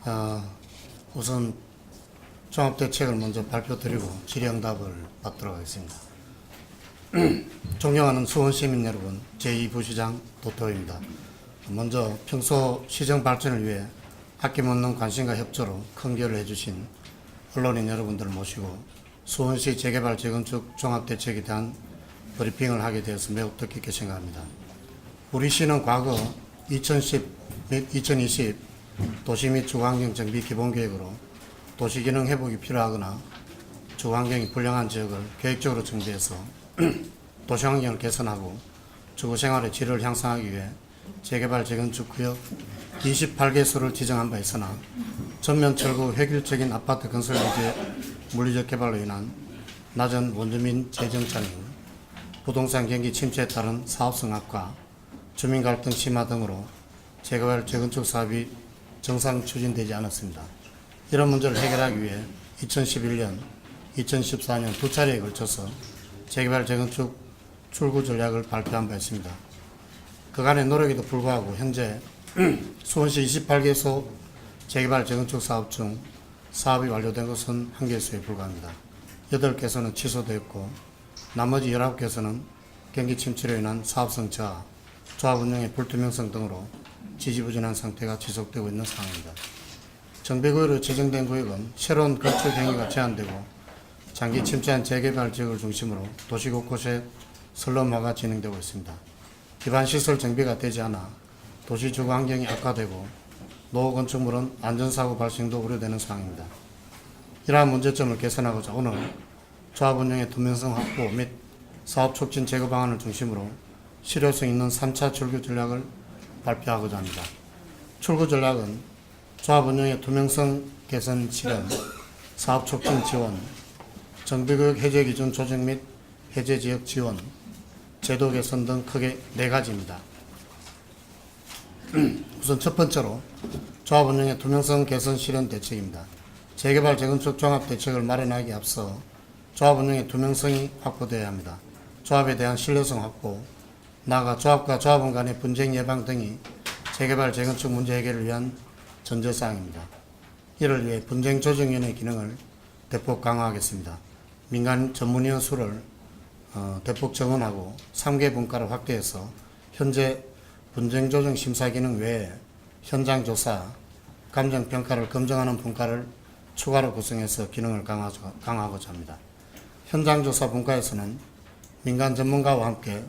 어, 우선 종합대책을 먼저 발표드리고 질의응답을 받도록 하겠습니다. 존경하는 수원시민 여러분, 제2부시장 도토입니다. 먼저 평소 시정 발전을 위해 아낌없는 관심과 협조로 큰 기여를 해주신 언론인 여러분들을 모시고 수원시 재개발 재건축 종합대책에 대한 브리핑을 하게 되어서 매우 뜻깊게 생각합니다. 우리 시는 과거 2010 및 2020 도시 및 주거환경 정비 기본계획으로 도시기능 회복이 필요하거나 주거환경이 불량한 지역을 계획적으로 정비해서 도시환경을 개선하고 주거생활의 질을 향상하기 위해 재개발 재건축 구역 28개소를 지정한 바 있으나 전면 철거 획일적인 아파트 건설 규제 물리적 개발로 인한 낮은 원주민 재정착, 부동산 경기 침체에 따른 사업성 악화, 주민 갈등 심화 등으로 재개발 재건축 사업이 정상 추진되지 않았습니다. 이런 문제를 해결하기 위해 2011년, 2014년 두 차례에 걸쳐서 재개발 재건축 출구 전략을 발표한 바 있습니다. 그간의 노력에도 불구하고 현재 수원시 28개소 재개발 재건축 사업 중 사업이 완료된 것은 1개소에 불과합니다. 8개소는 취소되었고 나머지 19개소는 경기 침체로 인한 사업성 저하, 조합 운영의 불투명성 등으로 지지부진한 상태가 지속되고 있는 상황입니다. 정비구역으로 지정된 구역은 새로운 건축 행위가 제한되고 장기 침체한 재개발 지역을 중심으로 도시 곳곳에 슬럼화가 진행되고 있습니다. 기반시설 정비가 되지 않아 도시 주거 환경이 악화되고 노후 건축물은 안전사고 발생도 우려되는 상황입니다. 이러한 문제점을 개선하고자 오늘 조합 운영의 투명성 확보 및 사업 촉진 제거 방안을 중심으로 실효성 있는 3차 출구 전략을 발표하고자 합니다. 출구 전략은 조합 운영의 투명성 개선 실현, 사업 촉진 지원, 정비구역 해제 기준 조정 및 해제 지역 지원, 제도 개선 등 크게 4가지입니다. 우선 첫 번째로 조합 운영의 투명성 개선 실현 대책입니다. 재개발 재건축 종합 대책을 마련하기에 앞서 조합 운영의 투명성이 확보되어야 합니다. 조합에 대한 신뢰성 확보, 나아가 조합과 조합원 간의 분쟁 예방 등이 재개발 재건축 문제 해결을 위한 전제사항입니다. 이를 위해 분쟁조정위원회 기능을 대폭 강화하겠습니다. 민간 전문위원 수를 대폭 정원하고 3개 분과를 확대해서 현재 분쟁조정 심사 기능 외에 현장조사, 감정평가를 검증하는 분과를 추가로 구성해서 기능을 강화하고자 합니다. 현장조사 분과에서는 민간 전문가와 함께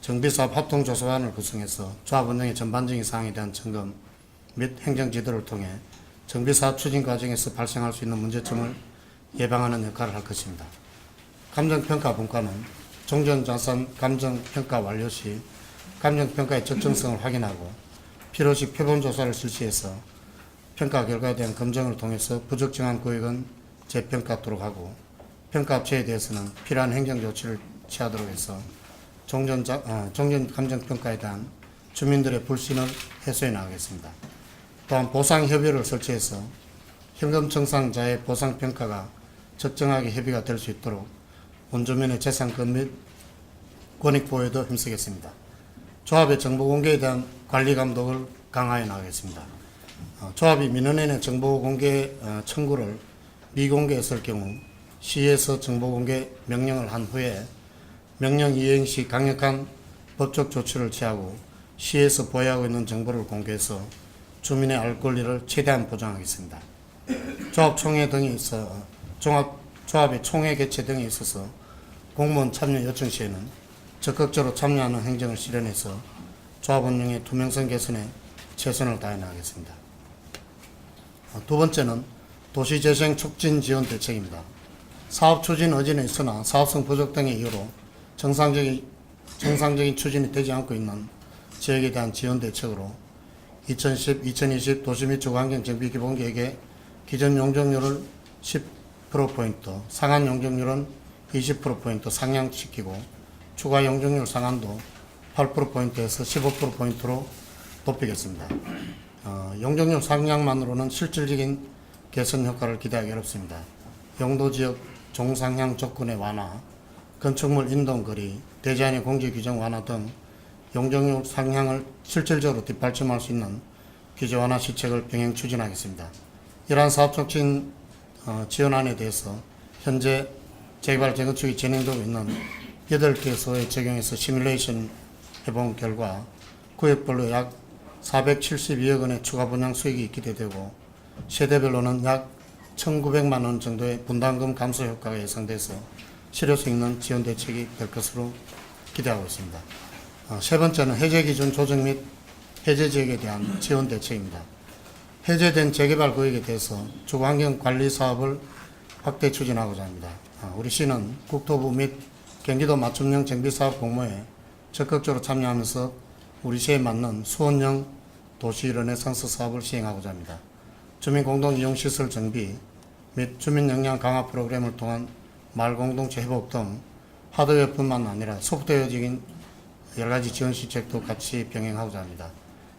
정비사업 합동조사관을 구성해서 조합 운영의 전반적인 사항에 대한 점검 및 행정지도를 통해 정비사업 추진 과정에서 발생할 수 있는 문제점을 예방하는 역할을 할 것입니다. 감정평가 분과는 종전자산 감정평가 완료 시 감정평가의 적정성을 확인하고 필요시 표본조사를 실시해서 평가 결과에 대한 검증을 통해서 부적정한 구역은 재평가하도록 하고 평가업체에 대해서는 필요한 행정조치를 취하도록 해서 종전 감정평가에 대한 주민들의 불신을 해소해 나가겠습니다. 또한 보상협의를 설치해서 현금 청산자의 보상평가가 적정하게 협의가 될 수 있도록 원주민의 재산권 및 권익보호에도 힘쓰겠습니다. 조합의 정보공개에 대한 관리감독을 강화해 나가겠습니다. 조합이 민원인의 정보공개 청구를 미공개했을 경우 시에서 정보공개 명령을 한 후에 명령 이행 시 강력한 법적 조치를 취하고 시에서 보유하고 있는 정보를 공개해서 주민의 알 권리를 최대한 보장하겠습니다. 조합총회 등에 있어 조합의 총회 개최 등에 있어서 공무원 참여 요청 시에는 적극적으로 참여하는 행정을 실현해서 조합 운영의 투명성 개선에 최선을 다해 나가겠습니다. 두 번째는 도시재생 촉진 지원 대책입니다. 사업 추진 의지는 있으나 사업성 부족 등의 이유로 정상적인 추진이 되지 않고 있는 지역에 대한 지원 대책으로 2010-2020 도시 및 주거환경 정비 기본계획의 기존 용적률을 10%포인트, 상한 용적률은 20%포인트 상향시키고 추가 용적률 상한도 8%포인트에서 15%포인트로 높이겠습니다. 용적률 상향만으로는 실질적인 개선 효과를 기대하기 어렵습니다. 용도지역 종상향 조건의 완화, 건축물 인동거리, 대지안의 공제규정 완화 등 용적률 상향을 실질적으로 뒷받침할 수 있는 규제 완화 시책을 병행 추진하겠습니다. 이러한 사업 촉진 지원안에 대해서 현재 재개발 재건축이 진행되고 있는 8개소에 적용해서 시뮬레이션 해본 결과 구역별로 약 472억 원의 추가 분양 수익이 기대되고 세대별로는 약 1,900만 원 정도의 분담금 감소 효과가 예상돼서 실효성 있는 지원 대책이 될 것으로 기대하고 있습니다. 세 번째는 해제 기준 조정 및 해제 지역에 대한 지원 대책입니다. 해제된 재개발 구역에 대해서 주거환경 관리 사업을 확대 추진하고자 합니다. 우리 시는 국토부 및 경기도 맞춤형 정비사업 공모에 적극적으로 참여하면서 우리 시에 맞는 수원형 도시 르네상스 사업을 시행하고자 합니다. 주민 공동 이용시설 정비 및 주민 역량 강화 프로그램을 통한 마을 공동체 회복 등 하드웨어뿐만 아니라 소프트웨어적인 여러가지 지원 시책도 같이 병행하고자 합니다.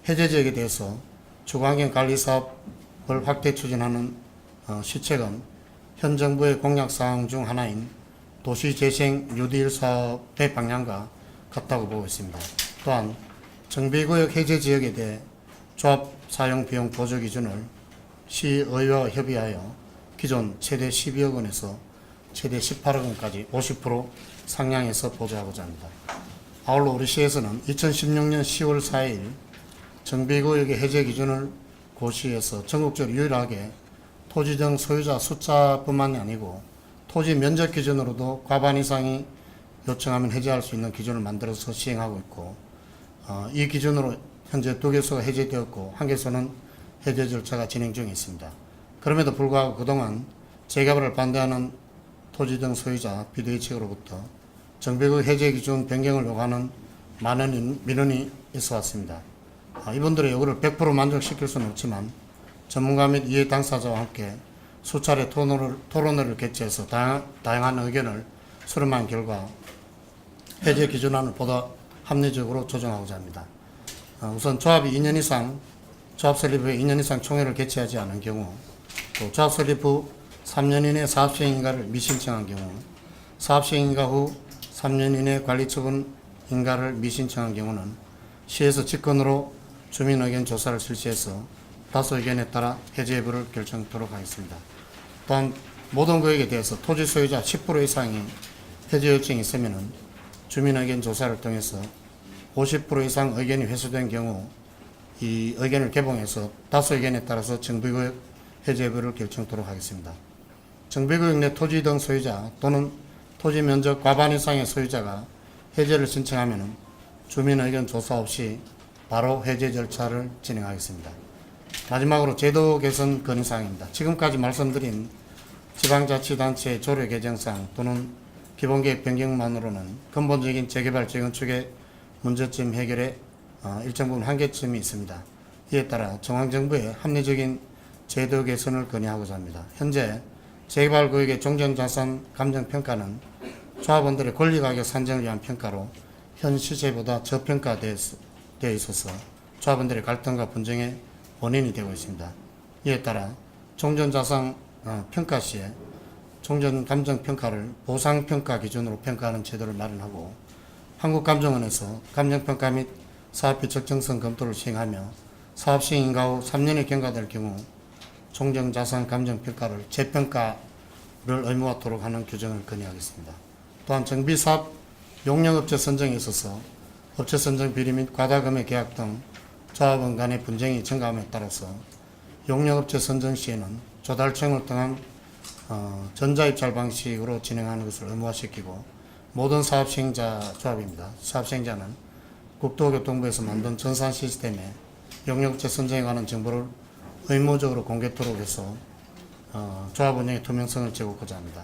해제 지역에 대해서 주거환경 관리 사업을 확대 추진하는 시책은 현 정부의 공약 사항 중 하나인 도시재생 뉴딜 사업의 방향과 같다고 보고 있습니다. 또한 정비구역 해제 지역에 대해 조합 사용 비용 보조 기준을 시의회와 협의하여 기존 최대 12억 원에서 최대 18억 원까지 50% 상향해서 보조하고자 합니다. 아울러 우리 시에서는 2016년 10월 4일 정비구역의 해제 기준을 고시해서 전국적으로 유일하게 토지 등 소유자 숫자뿐만이 아니고 토지 면적 기준으로도 과반 이상이 요청하면 해제할 수 있는 기준을 만들어서 시행하고 있고 이 기준으로 현재 2개소가 해제되었고 1개소는 해제 절차가 진행 중에 있습니다. 그럼에도 불구하고 그동안 재개발을 반대하는 토지 등 소유자 비대위 측으로부터 정비구역 해제 기준 변경을 요구하는 많은 민원이 있어 왔습니다. 이분들의 요구를 100% 만족시킬 수는 없지만 전문가 및 이해 당사자와 함께 수차례 토론회를 개최해서 다양한 의견을 수렴한 결과 해제 기준안을 보다 합리적으로 조정하고자 합니다. 우선 조합이 2년 이상 조합 설립 후에 2년 이상 총회를 개최하지 않은 경우, 또 조합 설립 후 3년 이내 사업 시행 인가를 미신청한 경우, 사업 시행 인가 후 3년 이내 관리 처분 인가를 미신청한 경우는 시에서 직권으로 주민 의견 조사를 실시해서 다수 의견에 따라 해제 여부를 결정토록 하겠습니다. 또한 모든 구역에 대해서 토지 소유자 10% 이상이 해제 요청이 있으면 주민 의견 조사를 통해서 50% 이상 의견이 회수된 경우 이 의견을 개봉해서 다수 의견에 따라서 정비구역 해제 여부를 결정토록 하겠습니다. 정비구역 내 토지 등 소유자 또는 토지 면적 과반 이상의 소유자가 해제를 신청하면 주민 의견 조사 없이 바로 해제 절차를 진행하겠습니다. 마지막으로 제도 개선 건의사항입니다. 지금까지 말씀드린 지방자치단체의 조례 개정사항 또는 기본계획 변경만으로는 근본적인 재개발 재건축의 문제점 해결에 일정 부분 한계점이 있습니다. 이에 따라 중앙정부의 합리적인 제도 개선을 건의하고자 합니다. 현재 재개발구역의 종전자산 감정평가는 조합원들의 권리가격 산정을 위한 평가로 현 시세보다 저평가되어 있어서 조합원들의 갈등과 분쟁의 원인이 되고 있습니다. 이에 따라 종전자산 평가 시에 종전감정평가를 보상평가 기준으로 평가하는 제도를 마련하고 한국감정원에서 감정평가 및 사업비 적정성 검토를 시행하며 사업 시행 인가 후 3년이 경과될 경우 종전자산 감정평가를 재평가를 의무화토록 하는 규정을 건의하겠습니다. 또한 정비사업 용역업체 선정에 있어서 업체 선정 비리 및 과다금액 계약 등 조합원 간의 분쟁이 증가함에 따라서 용역업체 선정 시에는 조달청을 통한 전자입찰 방식으로 진행하는 것을 의무화시키고 모든 사업시행자 조합입니다. 사업시행자는 국토교통부에서 만든 전산 시스템에 용역업체 선정에 관한 정보를 의무적으로 공개토록 해서 조합 운영의 투명성을 제고하고자 합니다.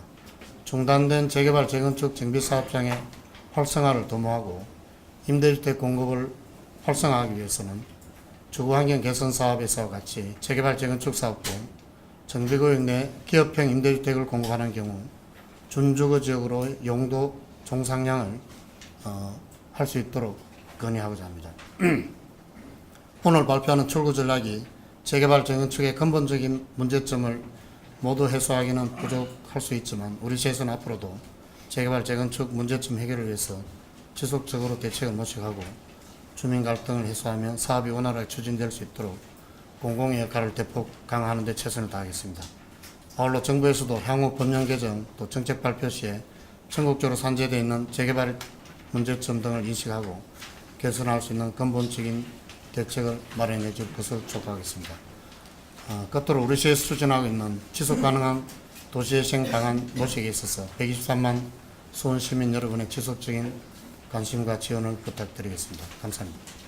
중단된 재개발 재건축 정비사업장의 활성화를 도모하고 임대주택 공급을 활성화하기 위해서는 주거환경 개선 사업에서와 같이 재개발 재건축 사업도 정비구역 내 기업형 임대주택을 공급하는 경우 준주거 지역으로 용도 종상량을 할 수 있도록 건의하고자 합니다. 오늘 발표하는 출구 전략이 재개발 재건축의 근본적인 문제점을 모두 해소하기는 부족할 수 있지만 우리 시에서는 앞으로도 재개발 재건축 문제점 해결을 위해서 지속적으로 대책을 모색하고 주민 갈등을 해소하며 사업이 원활하게 추진될 수 있도록 공공의 역할을 대폭 강화하는 데 최선을 다하겠습니다. 아울러 정부에서도 향후 법령 개정 또 정책 발표 시에 전국적으로 산재되어 있는 재개발 문제점 등을 인식하고 개선할 수 있는 근본적인 대책을 마련해 줄 것을 촉구하겠습니다. 끝으로 우리 시에서 추진하고 있는 지속 가능한 도시재생 방안 모색에 있어서 123만 수원 시민 여러분의 지속적인 관심과 지원을 부탁드리겠습니다. 감사합니다.